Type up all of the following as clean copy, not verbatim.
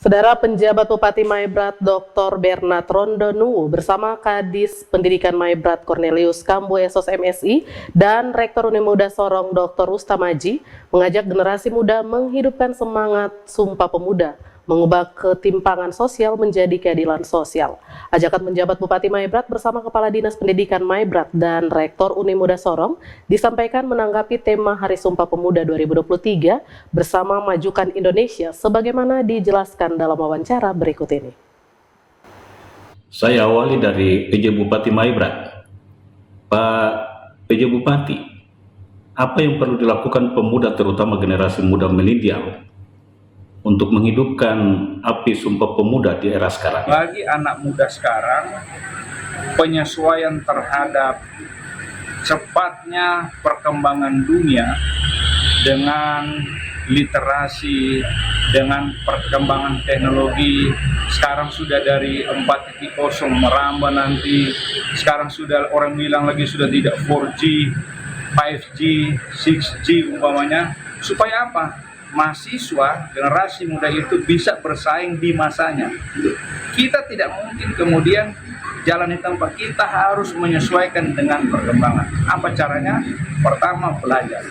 Saudara penjabat Bupati Maibrat Dr. Bernard Rondonu bersama Kadis Pendidikan Maibrat Cornelius Kambu Esos MSI dan Rektor Unimuda Sorong Dr. Rustamaji mengajak generasi muda menghidupkan semangat Sumpah Pemuda, mengubah ketimpangan sosial menjadi keadilan sosial. Ajakan penjabat Bupati Maibrat bersama Kepala Dinas Pendidikan Maibrat dan Rektor Unimuda Sorong disampaikan menanggapi tema Hari Sumpah Pemuda 2023 bersama Majukan Indonesia sebagaimana dijelaskan dalam wawancara berikut ini. Saya awali dari PJ Bupati Maibrat. Pak PJ Bupati, apa yang perlu dilakukan pemuda terutama generasi muda milenial untuk menghidupkan api Sumpah Pemuda di era sekarang? Bagi anak muda sekarang, penyesuaian terhadap cepatnya perkembangan dunia dengan literasi, dengan perkembangan teknologi, sekarang sudah dari 4.0 merambah nanti, sekarang sudah orang bilang lagi sudah tidak 4G, 5G, 6G umpamanya, supaya apa? Mahasiswa, generasi muda itu bisa bersaing di masanya. Kita tidak mungkin kemudian jalan di tempat, kita harus menyesuaikan dengan perkembangan. Apa caranya? Pertama, belajar.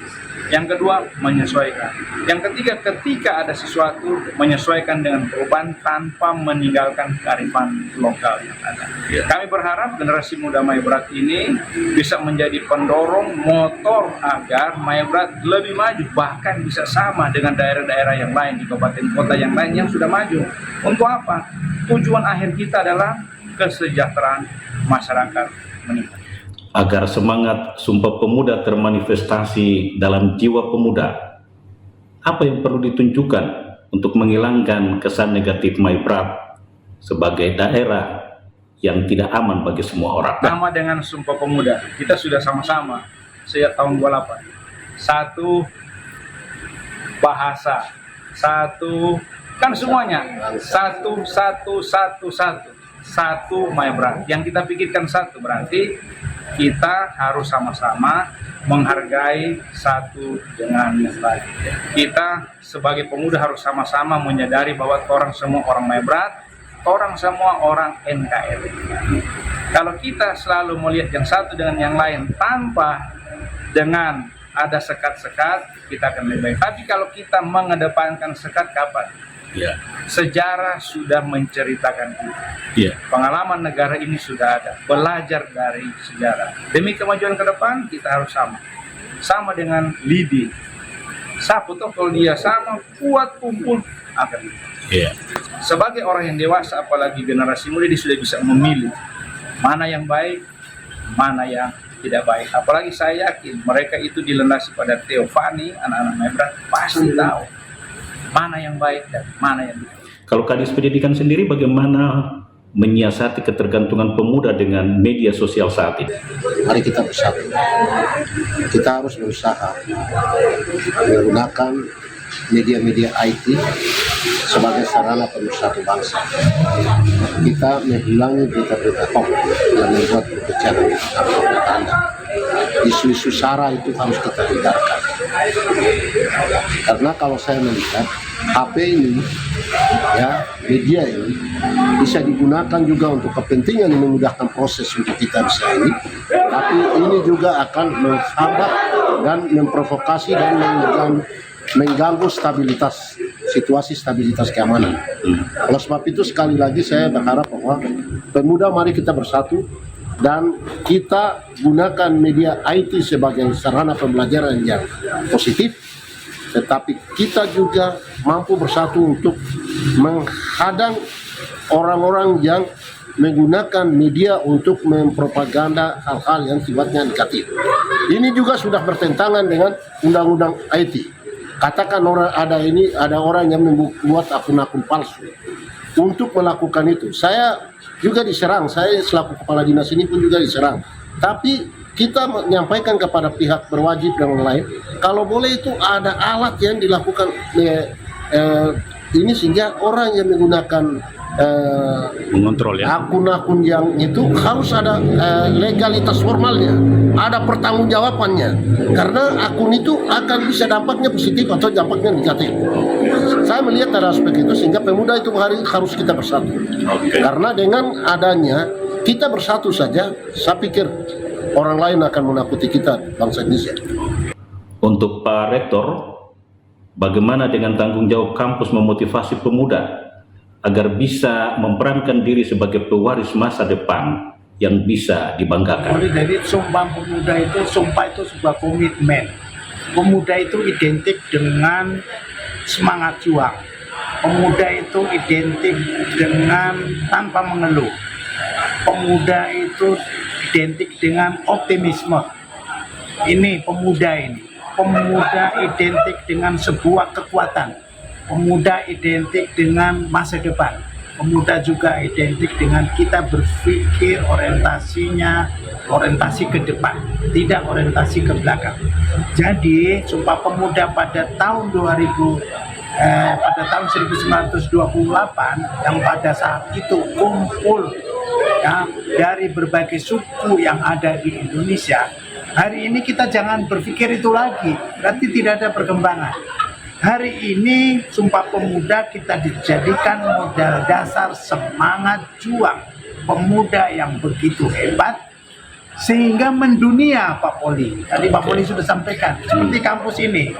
Yang kedua, menyesuaikan. Yang ketiga, ketika ada sesuatu, menyesuaikan dengan perubahan tanpa meninggalkan kearifan lokal yang ada. Kami berharap generasi muda Maibrat ini bisa menjadi pendorong motor agar Maibrat lebih maju, bahkan bisa sama dengan daerah-daerah yang lain di kabupaten kota yang lain yang sudah maju. Untuk apa? Tujuan akhir kita adalah kesejahteraan masyarakat meningkat. Agar semangat Sumpah Pemuda termanifestasi dalam jiwa pemuda, apa yang perlu ditunjukkan untuk menghilangkan kesan negatif Maibrat sebagai daerah yang tidak aman bagi semua orang? Sama dengan Sumpah Pemuda, kita sudah sama-sama sejak tahun 28. Satu bahasa, satu, kan semuanya, satu Maibrat. Yang kita pikirkan satu, berarti kita harus sama-sama menghargai satu dengan yang lain. Kita sebagai pemuda harus sama-sama menyadari bahwa orang semua orang Maibrat, orang semua orang NKRI. Kalau kita selalu melihat yang satu dengan yang lain tanpa dengan ada sekat-sekat, kita akan lebih baik. Tapi kalau kita mengedepankan sekat, kapan? Ya. Sejarah sudah menceritakan itu. Ya. Pengalaman negara ini sudah ada. Belajar dari sejarah. Demi kemajuan ke depan kita harus sama dengan lidi. Sapu toh kalau dia sama, kuat kumpul akan. Ya. Sebagai orang yang dewasa, apalagi generasi muda, dia sudah bisa memilih mana yang baik, mana yang tidak baik. Apalagi saya yakin mereka itu dilandasi pada Teofani, anak-anak Maibrat pasti tahu mana yang baik dan mana yang tidak. Kalau Kadis Pendidikan sendiri bagaimana menyiasati ketergantungan pemuda dengan media sosial saat ini? Mari kita bersatu. Kita harus berusaha menggunakan media-media IT sebagai sarana pemersatu bangsa. Kita menghilangi berita-berita hoax yang membuat perpecahan antar tetangga. Isu-isu sara itu harus kita hindarkan. Karena kalau saya melihat HP ini, ya, media ini bisa digunakan juga untuk kepentingan yang memudahkan proses untuk kita bisa ini, tapi ini juga akan menghambat dan memprovokasi dan mengganggu situasi stabilitas keamanan. Oleh sebab itu sekali lagi saya berharap bahwa pemuda mari kita bersatu dan kita gunakan media IT sebagai sarana pembelajaran yang positif, tetapi kita juga mampu bersatu untuk menghadang orang-orang yang menggunakan media untuk mempropaganda hal-hal yang sifatnya negatif. Ini juga sudah bertentangan dengan undang-undang IT. Katakan ada orang yang membuat akun-akun palsu untuk melakukan itu. Saya juga diserang, saya selaku kepala dinas ini pun juga diserang. Tapi kita menyampaikan kepada pihak berwajib dan lain, kalau boleh itu ada alat yang dilakukan ini sehingga orang yang menggunakan mengontrol ya akun-akun yang itu harus ada legalitas formalnya, ada pertanggungjawabannya, karena akun itu akan bisa dampaknya positif atau dampaknya negatif. saya melihat ada aspek itu sehingga pemuda itu harus kita bersatu. Karena dengan adanya kita bersatu saja, saya pikir orang lain akan menakuti kita, bangsa Indonesia. Untuk Pak Rektor, bagaimana dengan tanggung jawab kampus memotivasi pemuda agar bisa memperankan diri sebagai pewaris masa depan yang bisa dibanggakan? Mulai dari Sumpah Pemuda itu, sumpah itu sebuah komitmen. Pemuda itu identik dengan semangat juang. Pemuda itu identik dengan tanpa mengeluh. Pemuda itu identik dengan optimisme. Ini pemuda ini. Pemuda identik dengan sebuah kekuatan. Pemuda identik dengan masa depan. Pemuda juga identik dengan kita berpikir orientasinya, orientasi ke depan, tidak orientasi ke belakang. Jadi Sumpah Pemuda pada tahun 1928 yang pada saat itu kumpul ya, dari berbagai suku yang ada di Indonesia. Hari ini kita jangan berpikir itu lagi, berarti tidak ada perkembangan. Hari ini Sumpah Pemuda kita dijadikan modal dasar semangat juang pemuda yang begitu hebat sehingga mendunia, Pak Poli. Tadi Pak Poli sudah sampaikan seperti kampus ini.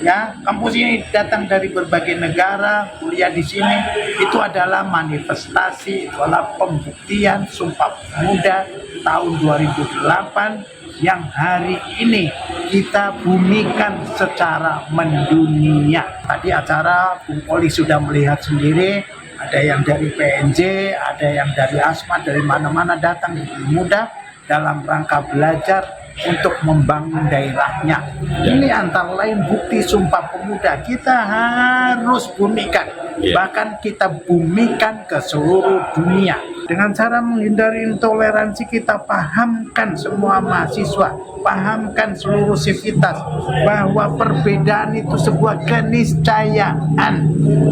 Ya, kampus ini datang dari berbagai negara, kuliah di sini. Itu adalah manifestasi, itu adalah pembuktian Sumpah Pemuda tahun 2008 yang hari ini kita bumikan secara mendunia. Tadi acara Bung Poli sudah melihat sendiri, ada yang dari PNJ, ada yang dari ASMA, dari mana-mana datang di Muda dalam rangka belajar untuk membangun daerahnya. Ini antara lain bukti Sumpah Pemuda. Kita harus bumikan, bahkan kita bumikan ke seluruh dunia. Dengan cara menghindari intoleransi, kita pahamkan semua mahasiswa, pahamkan seluruh sivitas bahwa perbedaan itu sebuah keniscayaan.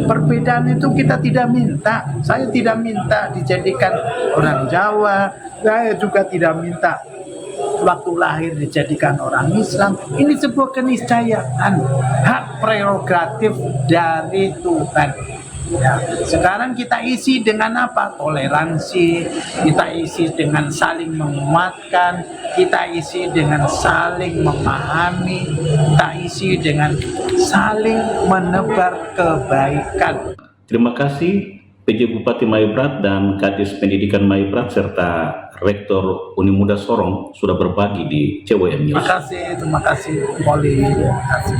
Perbedaan itu kita tidak minta. Saya tidak minta dijadikan orang Jawa, saya juga tidak minta waktu lahir dijadikan orang Islam. Ini sebuah keniscayaan, hak prerogatif dari Tuhan. Ya, sekarang kita isi dengan apa? Toleransi, kita isi dengan saling menguatkan, kita isi dengan saling memahami, kita isi dengan saling menebar kebaikan. Terima kasih PJ Bupati Maibrat dan Kadis Pendidikan Maibrat serta Rektor Unimuda Sorong sudah berbagi di CWM News. Terima kasih Poli. Terima kasih.